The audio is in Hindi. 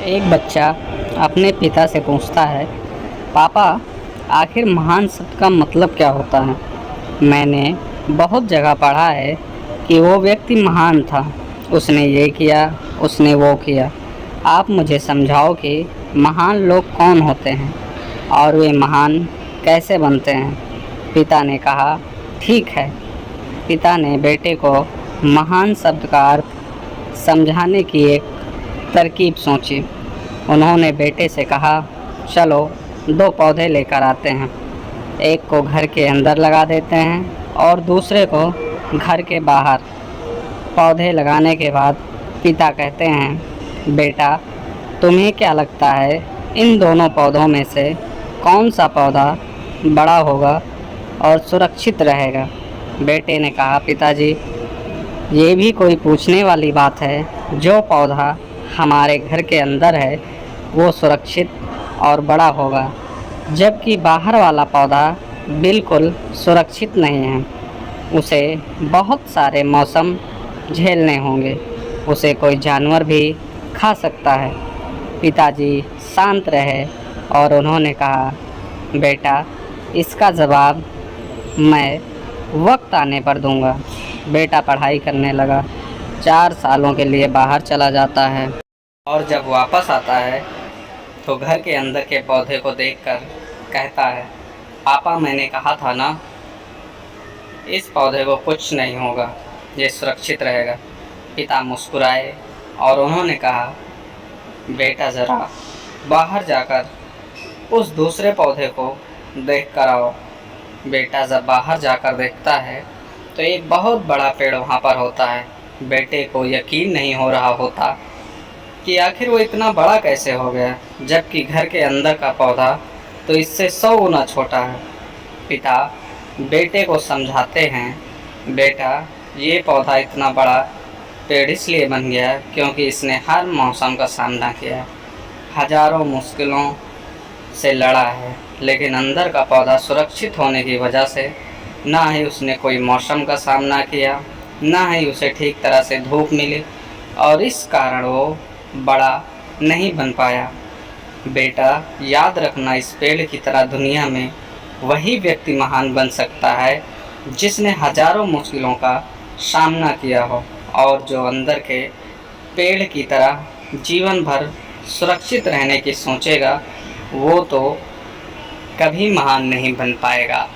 एक बच्चा अपने पिता से पूछता है, पापा, आखिर महान शब्द का मतलब क्या होता है? मैंने बहुत जगह पढ़ा है कि वो व्यक्ति महान था, उसने ये किया, उसने वो किया। आप मुझे समझाओ कि महान लोग कौन होते हैं और वे महान कैसे बनते हैं? पिता ने कहा, ठीक है। पिता ने बेटे को महान शब्द का अर्थ समझाने की एक तरकीब सोची। उन्होंने बेटे से कहा, चलो 2 पौधे लेकर आते हैं। एक को घर के अंदर लगा देते हैं और दूसरे को घर के बाहर। पौधे लगाने के बाद पिता कहते हैं, बेटा, तुम्हें क्या लगता है इन दोनों पौधों में से कौन सा पौधा बड़ा होगा और सुरक्षित रहेगा? बेटे ने कहा, पिताजी, ये भी कोई पूछने वाली बात है। जो पौधा हमारे घर के अंदर है वो सुरक्षित और बड़ा होगा, जबकि बाहर वाला पौधा बिल्कुल सुरक्षित नहीं है। उसे बहुत सारे मौसम झेलने होंगे, उसे कोई जानवर भी खा सकता है। पिताजी शांत रहे और उन्होंने कहा, बेटा, इसका जवाब मैं वक्त आने पर दूंगा। बेटा पढ़ाई करने लगा, 4 सालों के लिए बाहर चला जाता है और जब वापस आता है तो घर के अंदर के पौधे को देखकर कहता है, पापा, मैंने कहा था ना, इस पौधे को कुछ नहीं होगा, ये सुरक्षित रहेगा। पिता मुस्कुराए और उन्होंने कहा, बेटा, ज़रा बाहर जाकर उस दूसरे पौधे को देख कर आओ। बेटा जब बाहर जाकर देखता है तो एक बहुत बड़ा पेड़ वहाँ पर होता है। बेटे को यकीन नहीं हो रहा होता कि आखिर वो इतना बड़ा कैसे हो गया, जबकि घर के अंदर का पौधा तो इससे 100 गुना छोटा है। पिता बेटे को समझाते हैं, बेटा, ये पौधा इतना बड़ा पेड़ इसलिए बन गया क्योंकि इसने हर मौसम का सामना किया है, हजारों मुश्किलों से लड़ा है, लेकिन अंदर का पौधा सुरक्षित होने की वजह से ना ही उसने कोई मौसम का सामना किया, ना ही उसे ठीक तरह से धूप मिली और इस कारण वो बड़ा नहीं बन पाया। बेटा, याद रखना, इस पेड़ की तरह दुनिया में वही व्यक्ति महान बन सकता है जिसने हजारों मुश्किलों का सामना किया हो और जो अंदर के पेड़ की तरह जीवन भर सुरक्षित रहने की सोचेगा, वो तो कभी महान नहीं बन पाएगा।